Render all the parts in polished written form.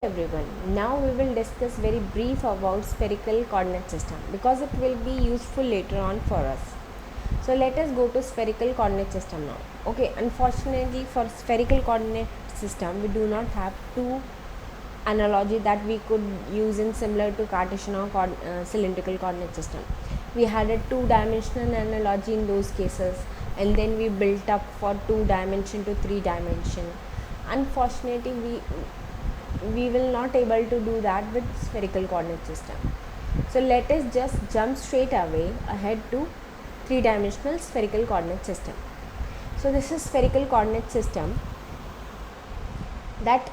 Everyone, now we will discuss very brief about spherical coordinate system because it will be useful later on for us. So let us go to spherical coordinate system now. Okay, unfortunately for spherical coordinate system we do not have two analogy that we could use in similar to Cartesian or cylindrical coordinate system. We had a two-dimensional analogy in those cases, and then we built up for 2 dimension to 3 dimension. Unfortunately we will not able to do that with spherical coordinate system. So let us just jump straight away ahead to 3-dimensional spherical coordinate system. So this is spherical coordinate system that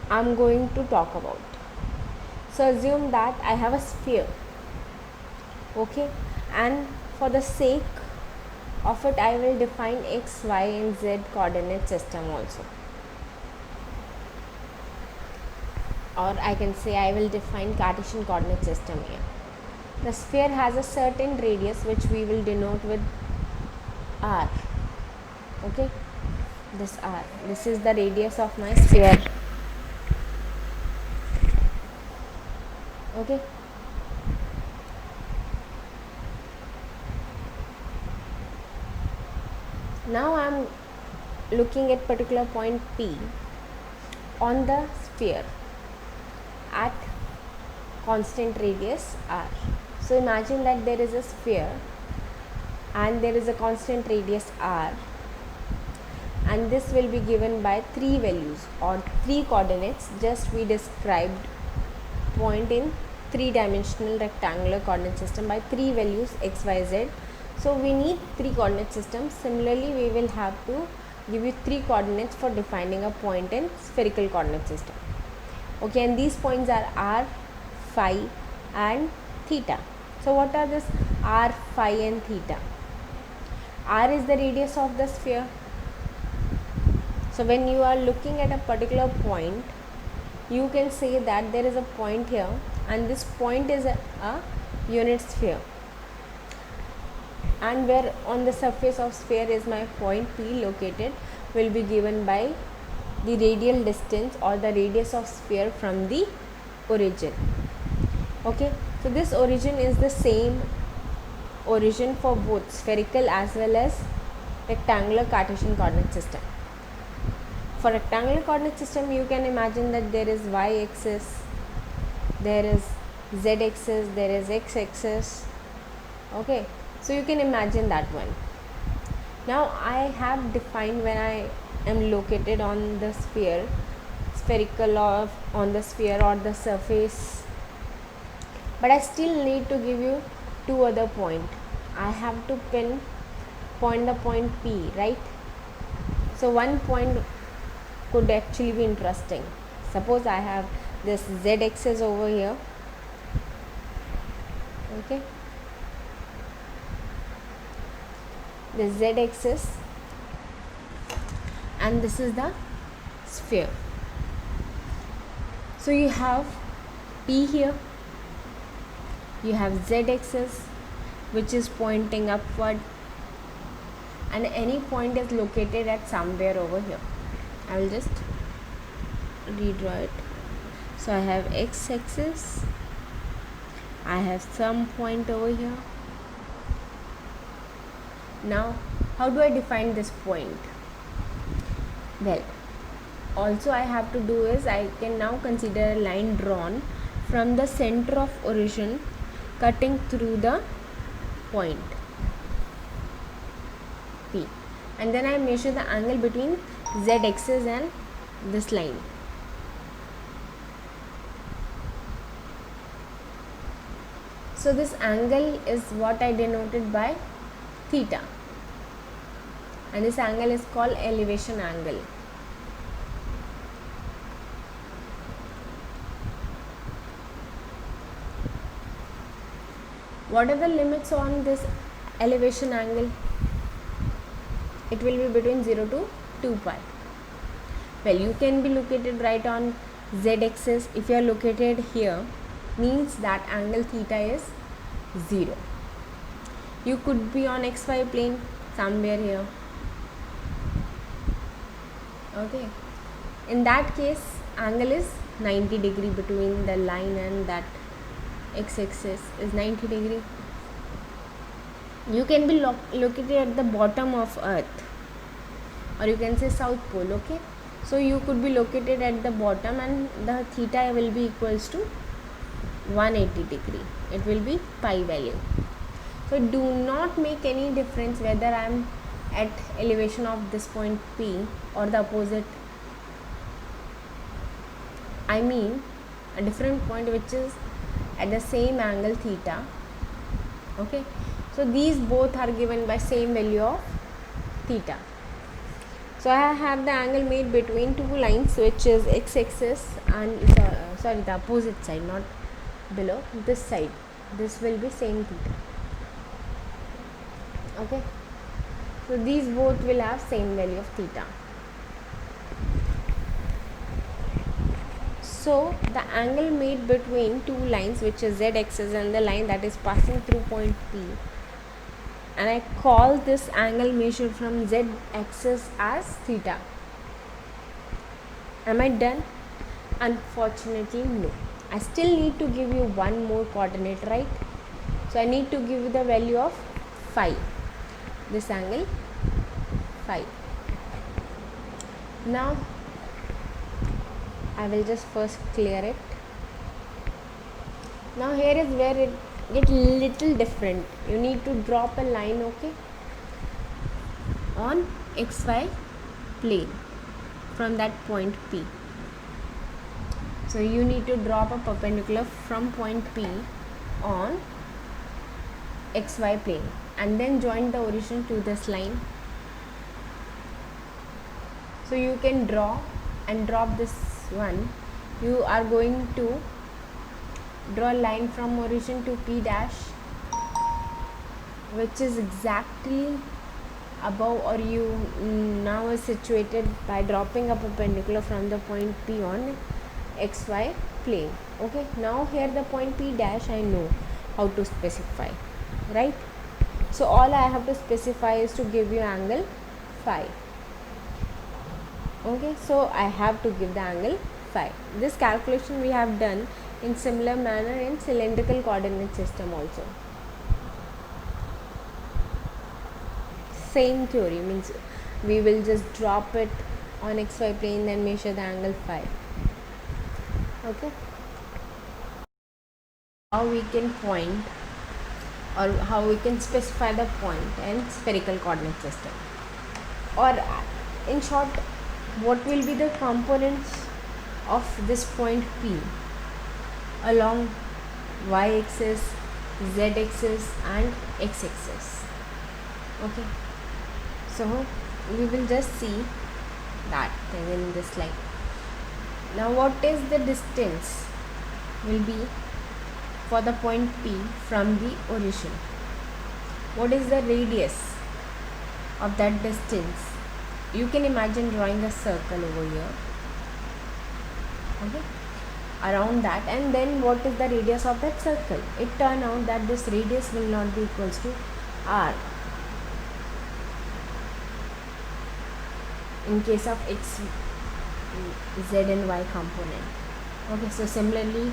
I'm going to talk about. So assume that I have a sphere, okay, and for the sake of it I will define x, y and z coordinate system also, or I can say I will define Cartesian coordinate system here. The sphere has a certain radius which we will denote with r. Okay, this r, this is the radius of my sphere. Okay, now I am looking at particular point P on the sphere at constant radius r. So imagine that there is a sphere and there is a constant radius r, and this will be given by 3 values or 3 coordinates. Just we described point in 3-dimensional rectangular coordinate system by 3 values x, y, z. So we need 3 coordinate systems. Similarly we will have to give you 3 coordinates for defining a point in spherical coordinate system. Okay, and these points are r, phi and theta. So what are this r, phi and theta? R is the radius of the sphere. So when you are looking at a particular point, you can say that there is a point here and this point is a unit sphere, and where on the surface of sphere is my point P located will be given by the radial distance or the radius of sphere from the origin. Okay, so this origin is the same origin for both spherical as well as rectangular Cartesian coordinate system. For rectangular coordinate system you can imagine that there is y axis, there is z axis, there is x axis. Okay, so you can imagine that one. Now I have defined when I am located on the sphere, spherical or on the sphere or the surface, but I still need to give you 2 other point. I have to point the point P, right? So one point could actually be interesting. Suppose I have this z axis over here. Okay, this z axis, and this is the sphere. So you have P here, you have z axis which is pointing upward, and any point is located at somewhere over here. I will just redraw it. So I have x axis, I have some point over here. Now how do I define this point? Well, also I have to do is I can now consider a line drawn from the center of origin cutting through the point P, and then I measure the angle between z axis and this line. So this angle is what I denoted by theta, and this angle is called elevation angle. What are the limits on this elevation angle? It will be between 0 to 2 pi. Well, you can be located right on z axis. If you are located here, means that angle theta is 0. You could be on xy plane somewhere here. Okay, in that case angle is 90 degree between the line and that x-axis is 90 degree. You can be located at the bottom of earth, or you can say south pole. Okay, so you could be located at the bottom and the theta will be equals to 180 degree. It will be pi value. So do not make any difference whether I am at elevation of this point P or the opposite, I mean a different point which is at the same angle theta. Okay, so these both are given by same value of theta. So I have the angle made between two lines, which is x-axis and the opposite side, not below, this side. This will be same theta. Okay, so these both will have same value of theta. So the angle made between two lines, which is z-axis and the line that is passing through point P, and I call this angle measured from z-axis as theta. Am I done? Unfortunately no. I still need to give you one more coordinate, right? So I need to give you the value of phi. This angle phi. Now I will just first clear it. Now here is where it get little different. You need to drop a line, okay, on xy plane from that point P. So you need to drop a perpendicular from point P on xy plane and then join the origin to this line. So you can draw and drop this one. You are going to draw a line from origin to P dash, which is exactly above, or you now is situated by dropping a perpendicular from the point P on xy plane. Okay, now here the point P dash I know how to specify, right? So all I have to specify is to give you angle phi. Okay, so I have to give the angle phi. This calculation we have done in similar manner in cylindrical coordinate system also. Same theory, means we will just drop it on xy plane and measure the angle phi. Okay, how we can point or how we can specify the point in spherical coordinate system, or in short, what will be the components of this point P along y-axis, z-axis and x-axis. Okay, so we will just see that thing in this slide. Now what is the distance will be for the point P from the origin? What is the radius of that distance? You can imagine drawing a circle over here, okay, around that, and then what is the radius of that circle? It turns out that this radius will not be equals to r in case of x, z and y component. Okay, so similarly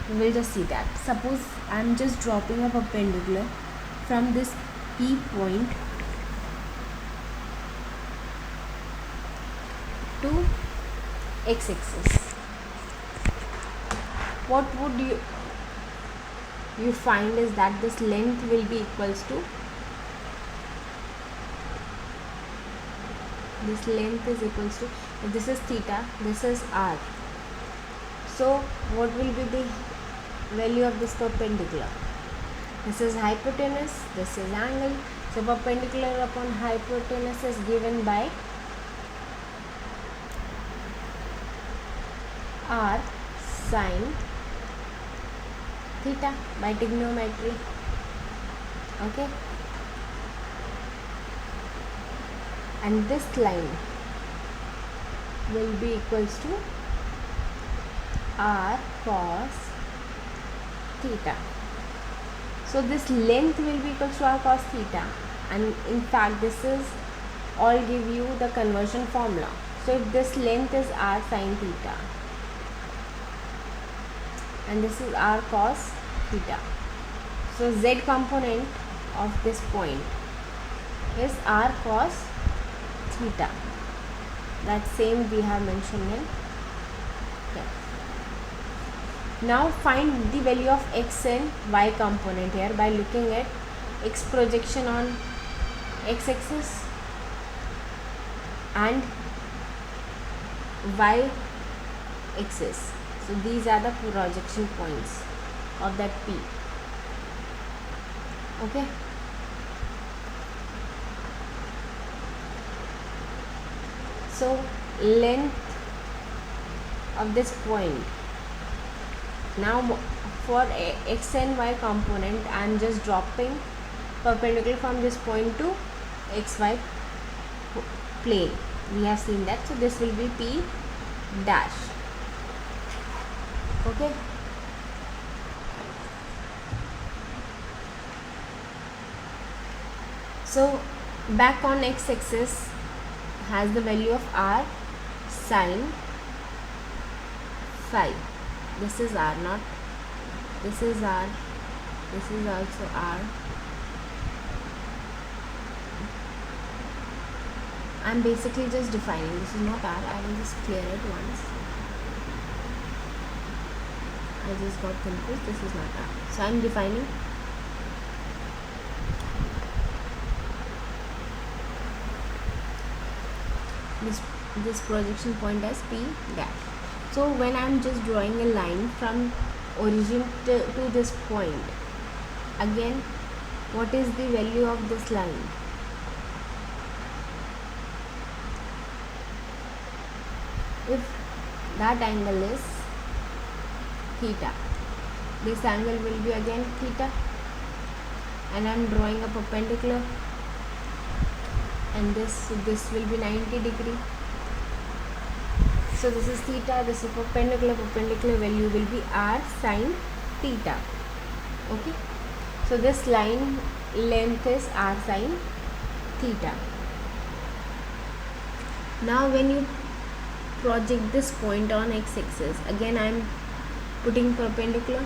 we will just see that. Suppose I am just dropping a perpendicular from this P point to x-axis. What would you find is that this length will be equals to, this length is equals to, if this is theta, this is r. So what will be the value of this perpendicular? This is hypotenuse, this is angle. So perpendicular upon hypotenuse is given by r sine theta by trigonometry. Okay, and this line will be equals to r cos theta. So this length will be equals to r cos theta, and in fact this is all give you the conversion formula. So if this length is r sine theta and this is r cos theta, so z component of this point is r cos theta. That same we have mentioned in here. Now find the value of x and y component here by looking at x projection on x axis and y axis. So these are the projection points of that P. Okay. So length of this point. Now for x and y component, I am just dropping perpendicular from this point to xy plane. We have seen that. So this will be P dash. Okay. So back on x axis has the value of r sine phi. This is r, not this is r, this is also r. I am basically just defining. This is not r. I will just clear it once. I just got confused. This is not r. So I am defining this projection point as P dash. So when I am just drawing a line from origin to this point, again, what is the value of this line? If that angle is theta, this angle will be again theta, and I am drawing a perpendicular, and this will be 90 degree. So this is theta, this is perpendicular value will be r sine theta. Okay. So this line length is r sine theta. Now when you project this point on x axis, again I am putting perpendicular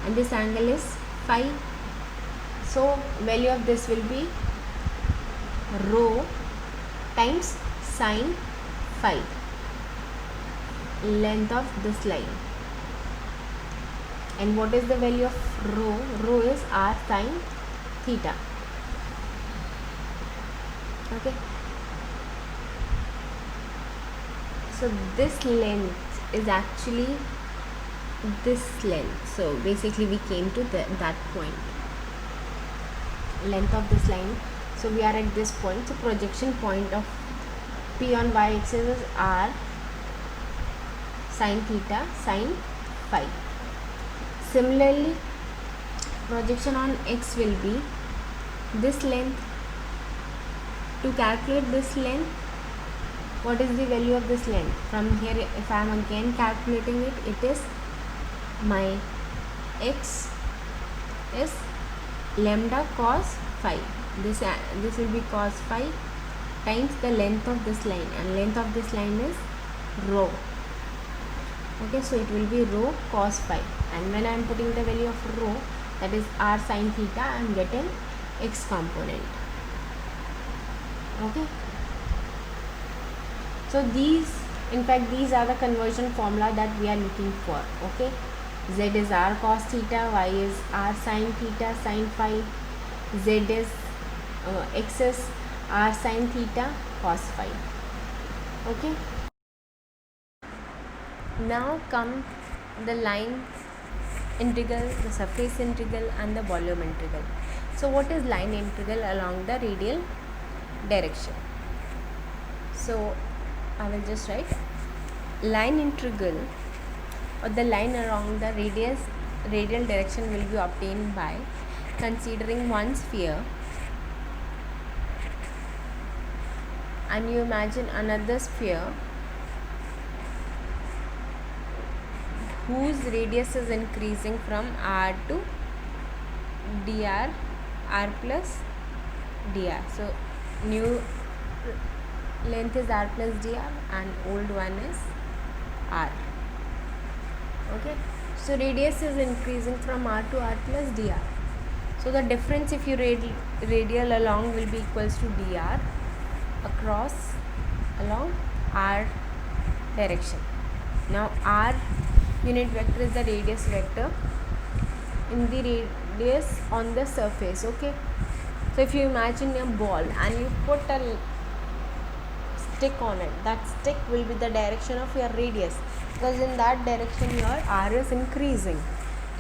and this angle is phi. So value of this will be rho times sine phi, length of this line. And what is the value of rho? Rho is r sine theta. Okay. So this length is actually this length. So basically we came to that point, length of this line. So we are at this point. So projection point of P on y axis is r sine theta sine phi. Similarly, projection on x will be this length. To calculate this length, what is the value of this length? From here, if I am again calculating it, it is my x is lambda cos phi. This will be cos phi times the length of this line, and length of this line is rho. Okay, so it will be rho cos phi, and when I am putting the value of rho, that is r sine theta, I am getting x component. Okay. So these are the conversion formula that we are looking for. Okay, z is r cos theta, y is r sine theta sine phi, z is x is r sine theta cos phi. Okay. Now come the line integral, the surface integral, and the volume integral. So what is line integral along the radial direction? So I will just write line integral, or the line along the radial direction will be obtained by considering one sphere, and you imagine another sphere whose radius is increasing from r to dr, r plus dr. So new length is r plus dr and old one is r. Okay, so radius is increasing from r to r plus dr. So the difference if you radial along will be equals to dr across along r direction. Now r unit vector is the radius vector in the radius on the surface. Okay, so if you imagine a ball and you put a stick on it, that stick will be the direction of your radius, because in that direction your r is increasing.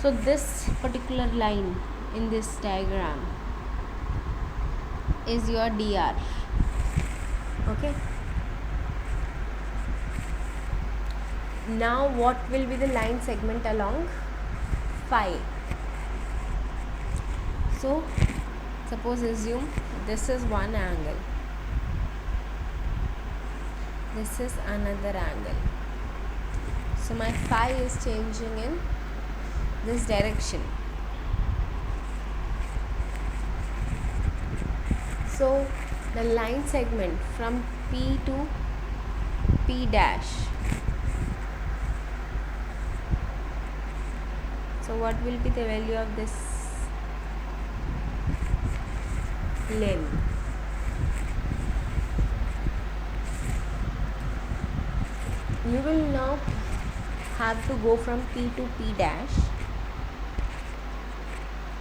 So this particular line in this diagram is your dr. Okay, now what will be the line segment along phi? So suppose assume this is one angle, this is another angle, so my phi is changing in this direction. So the line segment from P to P dash, so what will be the value of this length? You will now have to go from P to P dash.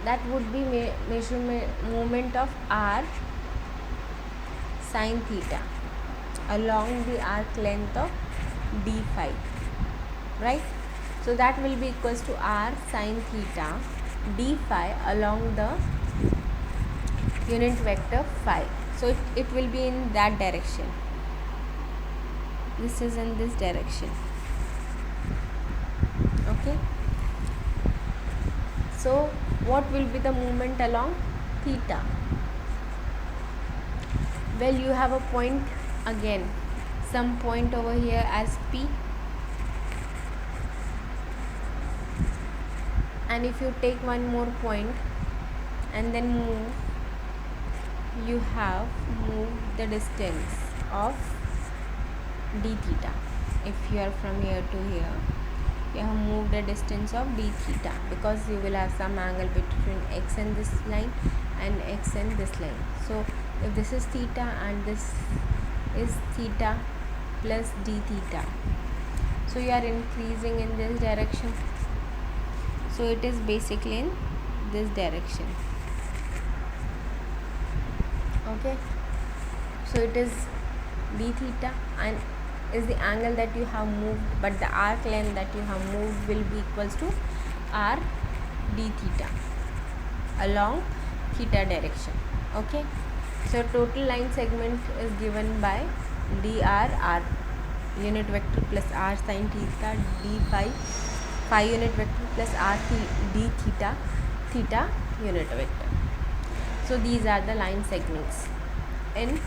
That would be measurement moment of r sin theta along the arc length of d phi, right? So that will be equals to r sin theta d phi along the unit vector phi. So it will be in that direction. This is in this direction. Okay, so what will be the movement along theta? Well, you have a point again, some point over here as P, and if you take one more point and then move, you have moved the distance of d theta. If you are from here to here, you have moved the distance of d theta, because you will have some angle between x and this line and x and this line. So if this is theta and this is theta plus d theta, so you are increasing in this direction, so it is basically in this direction. Okay, so it is d theta and is the angle that you have moved, but the arc length that you have moved will be equals to r d theta along theta direction. Okay, so total line segment is given by dr r unit vector plus r sin theta d phi unit vector plus r d theta theta unit vector. So these are the line segments in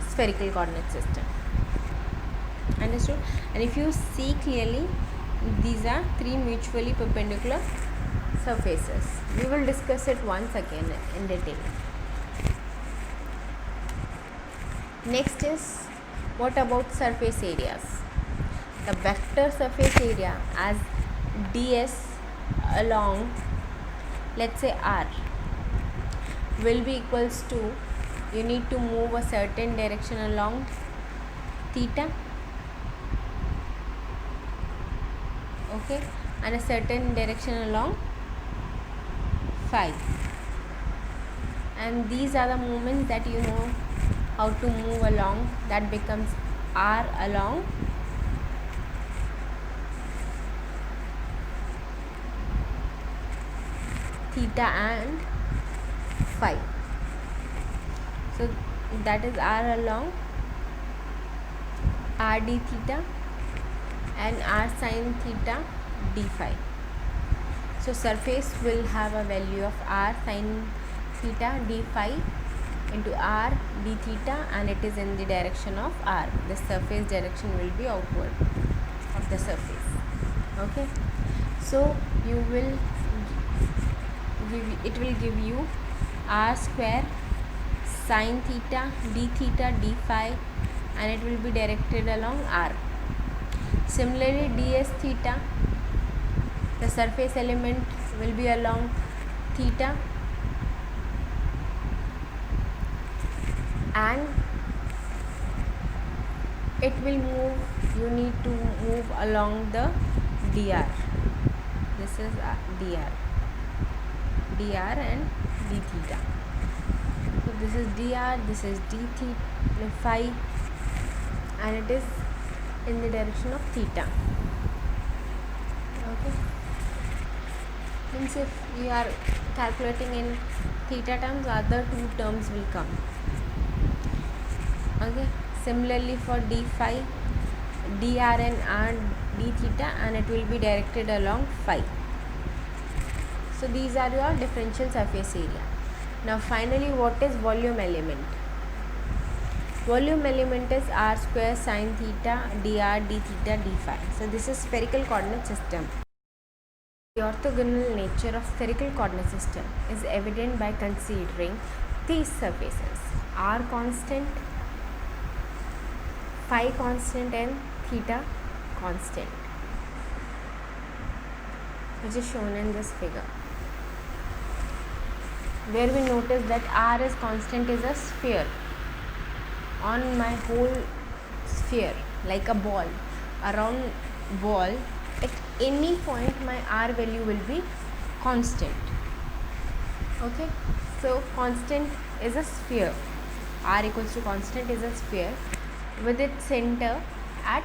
spherical coordinate system. Understood? And if you see clearly, these are three mutually perpendicular surfaces. We will discuss it once again in detail. Next is, what about surface areas? The vector surface area as ds along, let's say r, will be equals to, you need to move a certain direction along theta, okay, and a certain direction along phi, and these are the movements that you know how to move along. That becomes r along theta and phi. So that is r along r d theta and r sin theta d phi. So surface will have a value of r sin theta d phi into r d theta, and it is in the direction of r. The surface direction will be outward of the surface. Okay, so you will it will give you r square sin theta d phi and it will be directed along r. Similarly, ds theta, the surface element will be along theta, and it will move, you need to move along the dr. This is dr and d theta. So this is dr, this is d theta phi, and it is in the direction of theta. Okay, means if we are calculating in theta terms, other two terms will come. Okay, similarly for d phi, dr and r d theta, and it will be directed along phi. So these are your differential surface area. Now finally, what is volume element? Volume element is r square sine theta dr d theta d phi. So this is spherical coordinate system. The orthogonal nature of spherical coordinate system is evident by considering these surfaces: r constant, phi constant, and theta constant, which is shown in this figure, where we notice that r is constant is a sphere. On my whole sphere, like a ball, around ball, at any point my r value will be constant. Okay, so constant is a sphere, r equals to constant is a sphere with its center at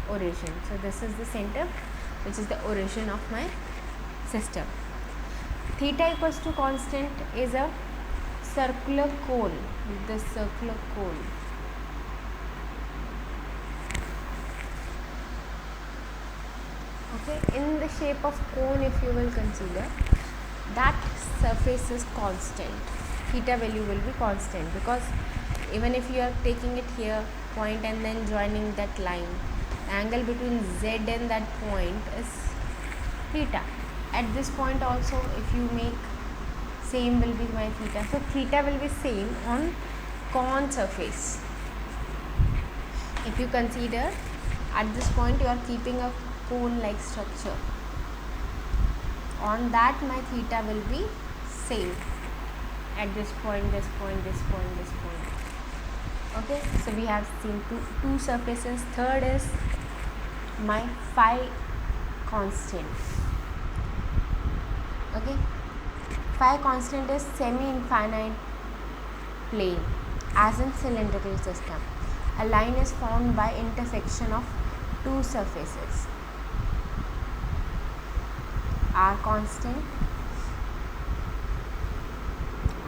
origin. So this is the center, which is the origin of my system. Theta equals to constant is a circular cone, the circular cone. Okay, in the shape of cone, if you will consider, that surface is constant. Theta value will be constant, because even if you are taking it here point and then joining that line, the angle between z and that point is theta. At this point also, if you make same, will be my theta. So theta will be same on cone surface. If you consider at this point you are keeping a cone like structure, on that my theta will be same at this point, this point, this point, this point. Okay, so we have seen two surfaces. Third is my phi constant. Okay, phi constant is semi-infinite plane, as in cylindrical system. A line is formed by intersection of two surfaces, r constant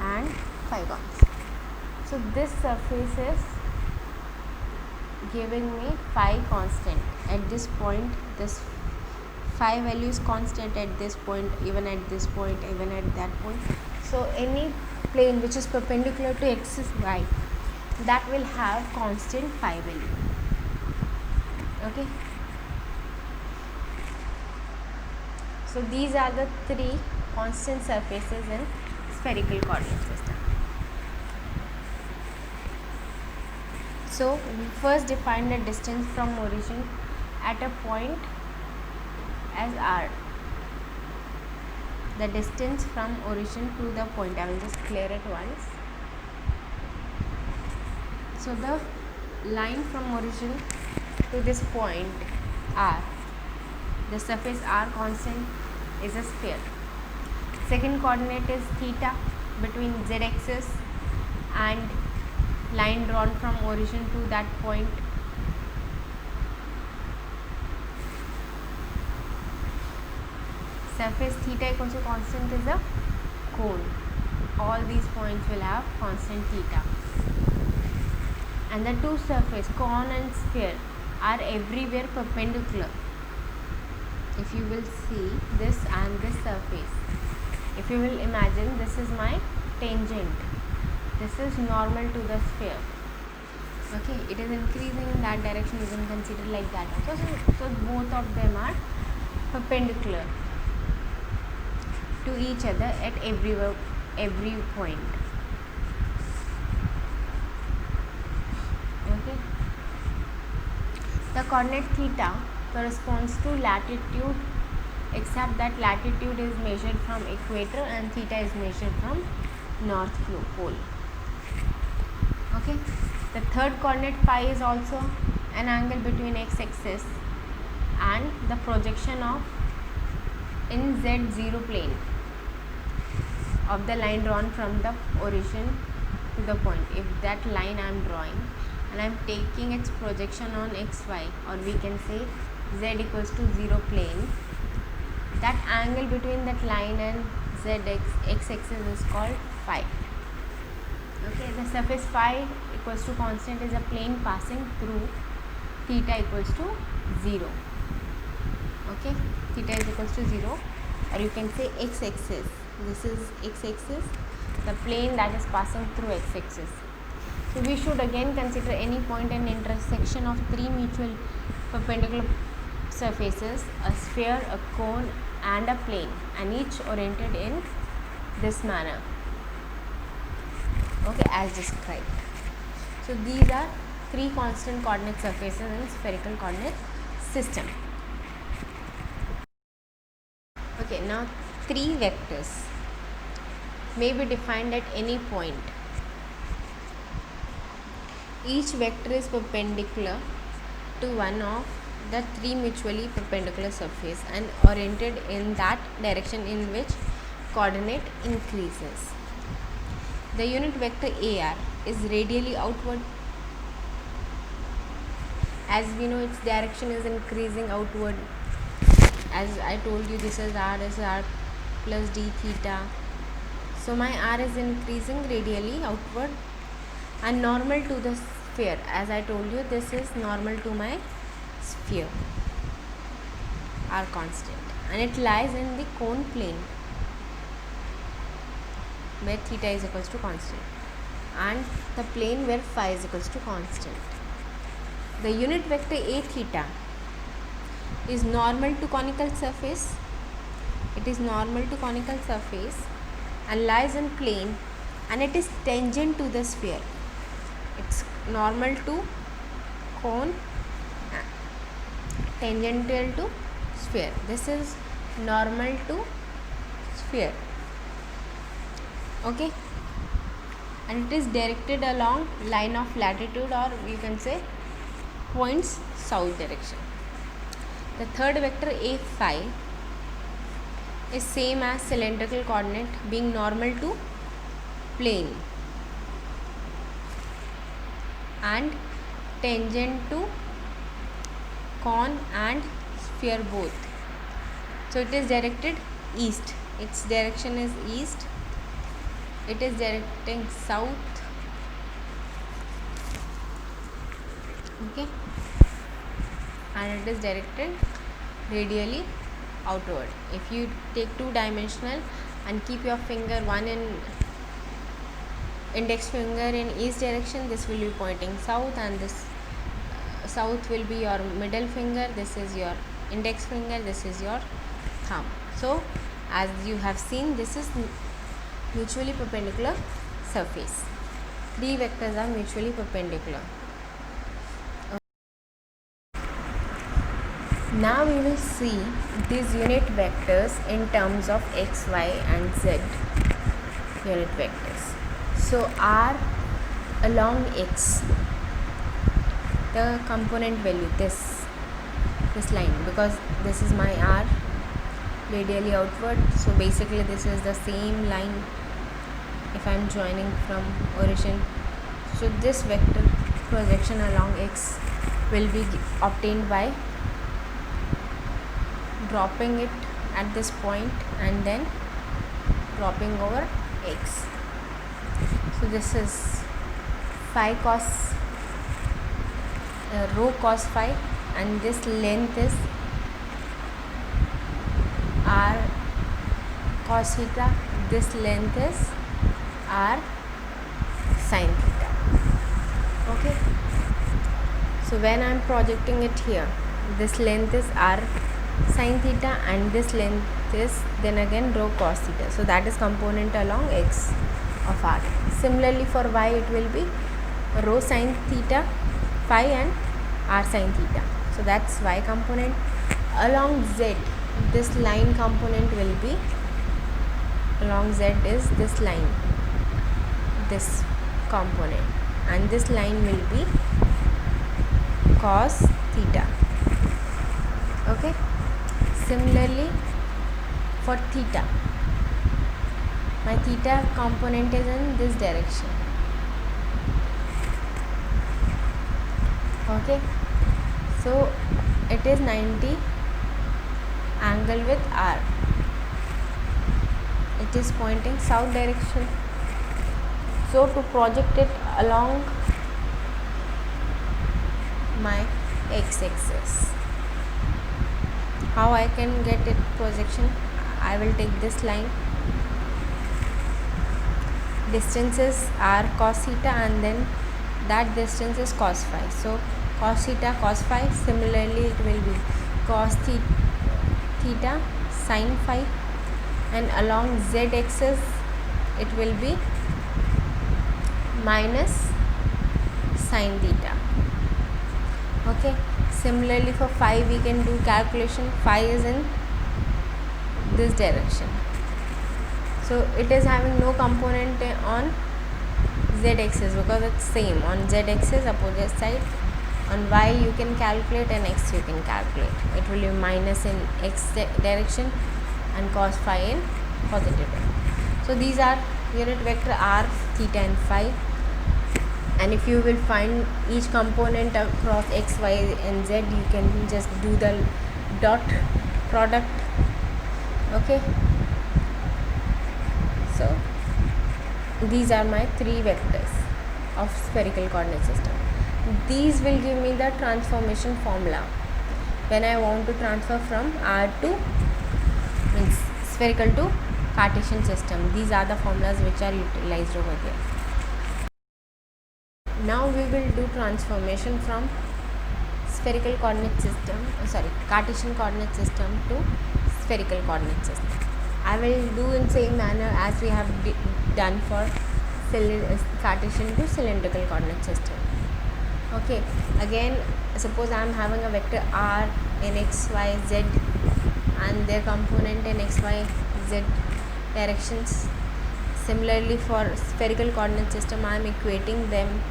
and phi constant. So this surface is giving me phi constant at this point. This phi value is constant at this point, even at this point, even at that point. So any plane which is perpendicular to axis y, that will have constant phi value. Okay, so these are the three constant surfaces in spherical coordinate system. So we first define the distance from origin at a point as r. The distance from origin to the point, I will just clear it once. So the line from origin to this point r, the surface r constant, is a sphere. Second coordinate is theta between z axis and line drawn from origin to that point. Surface theta equals to constant is a cone. All these points will have constant theta. And the two surfaces, cone and sphere, are everywhere perpendicular. If you will see this and this surface, if you will imagine, this is my tangent, this is normal to the sphere. Okay, it is increasing in that direction, you can consider like that. So both of them are perpendicular to each other at every point. Okay, The coordinate theta corresponds to latitude, except that latitude is measured from equator and theta is measured from north pole. Okay. The third coordinate phi is also an angle between x-axis and the projection of in z0 plane of the line drawn from the origin to the point. If that line I am drawing and I am taking its projection on xy, or we can say z equals to 0 plane, that angle between that line and x-axis is called phi. Okay, the surface phi equals to constant is a plane passing through theta equals to 0. Okay, theta is equals to 0, or you can say x-axis. This is x-axis, the plane that is passing through x-axis. So we should again consider any point and intersection of three mutual perpendicular surfaces, a sphere, a cone and a plane, and each oriented in this manner. Okay, as described. So these are three constant coordinate surfaces in spherical coordinate system. Okay, now three vectors may be defined at any point. Each vector is perpendicular to one of the three mutually perpendicular surfaces and oriented in that direction in which coordinate increases. The unit vector AR is radially outward. As we know, its direction is increasing outward. As I told you, this is r plus d theta. So my r is increasing radially outward and normal to the sphere. As I told you, this is normal to my sphere, r constant, and it lies in the cone plane where theta is equals to constant, and the plane where phi is equals to constant. The unit vector a theta is normal to conical surface. It is normal to conical surface and lies in plane, and it is tangent to the sphere. It's normal to cone, tangential to sphere. This is normal to sphere. Okay, and it is directed along line of latitude, or you can say points south direction. The third vector a phi is same as cylindrical coordinate, being normal to plane and tangent to cone and sphere both. So it is directed east. Its direction is east. It is directing south. Okay, and it is directed radially outward. If you take two-dimensional and keep your finger, one in index finger in east direction, this will be pointing south, and this south will be your middle finger. This is your index finger, this is your thumb. So as you have seen, this is mutually perpendicular surface. Three vectors are mutually perpendicular. Now we will see these unit vectors in terms of x, y and z unit vectors. So r along x, the component value, this line, because this is my r radially outward, so basically this is the same line if I am joining from origin. So this vector projection along x will be obtained by dropping it at this point and then dropping over x. So this is phi cos rho cos phi, and this length is r cos theta. This length is r sin theta. Okay, so when I am projecting it here, this length is r sin theta and this length is then again rho cos theta. So that is component along x of r. Similarly for y, it will be rho sin theta phi and r sin theta. so that's y component. Along z, this line component will be, along z is this line, this component, and this line will be cos theta. Okay, similarly for theta, my theta component is in this direction. Okay, so it is 90 angle with r, it is pointing south direction. So to project it along my x-axis, how I can get it projection? I will take this line, distance is r cos theta, and then that distance is cos phi. So cos theta cos phi, similarly it will be cos theta sin phi, and along z axis it will be minus sin theta. Okay, similarly for phi we can do calculation. Phi is in this direction, so it is having no component on z axis because it's same on z axis opposite side. On y you can calculate and x you can calculate. It will be minus in x direction and cos phi in positive direction. So these are unit vector r, theta and phi. And if you will find each component across x, y and z, you can just do the dot product. Okay, so these are my three vectors of spherical coordinate system. These will give me the transformation formula when I want to transfer from r to, means spherical to Cartesian system. These are the formulas which are utilized over here. Now we will do transformation from spherical coordinate system, Cartesian coordinate system to spherical coordinate system. I will do in same manner as we have done for Cartesian to cylindrical coordinate system. Okay, again suppose I am having a vector r in x, y, z and their component in x, y, z directions. Similarly for spherical coordinate system, I am equating them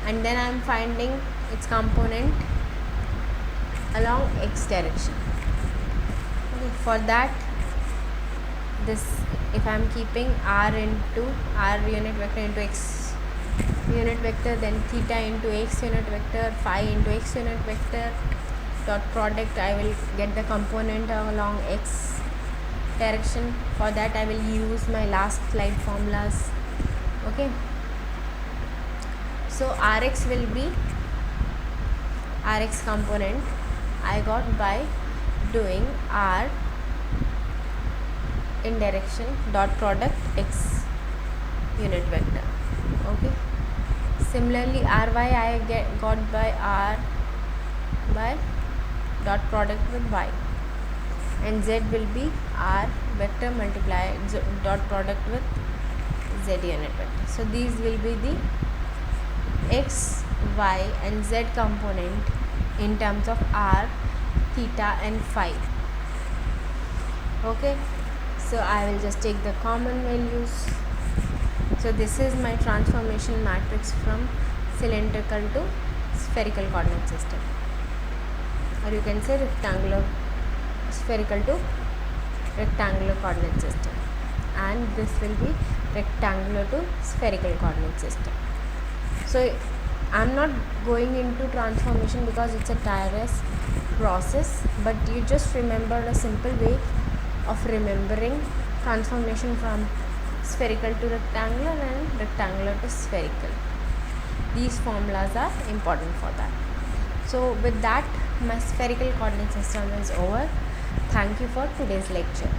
and then I am finding its component along x direction. Okay, for that, this, if I am keeping r into r unit vector into x unit vector, then theta into x unit vector, phi into x unit vector, dot product, I will get the component along x direction. For that I will use my last slide formulas. Okay, so rx will be, rx component I got by doing r in direction dot product x unit vector. Okay, similarly ry I got by r by dot product with y, and z will be r vector multiply dot product with z unit vector. So these will be the x, y and z component in terms of r, theta and phi. Okay, so I will just take the common values. So this is my transformation matrix from cylindrical to spherical coordinate system, or you can say rectangular, spherical to rectangular coordinate system, and this will be rectangular to spherical coordinate system. So I am not going into transformation because it's a tireless process, but you just remember a simple way of remembering transformation from spherical to rectangular and rectangular to spherical. These formulas are important for that. So with that, my spherical coordinate system is over. Thank you for today's lecture.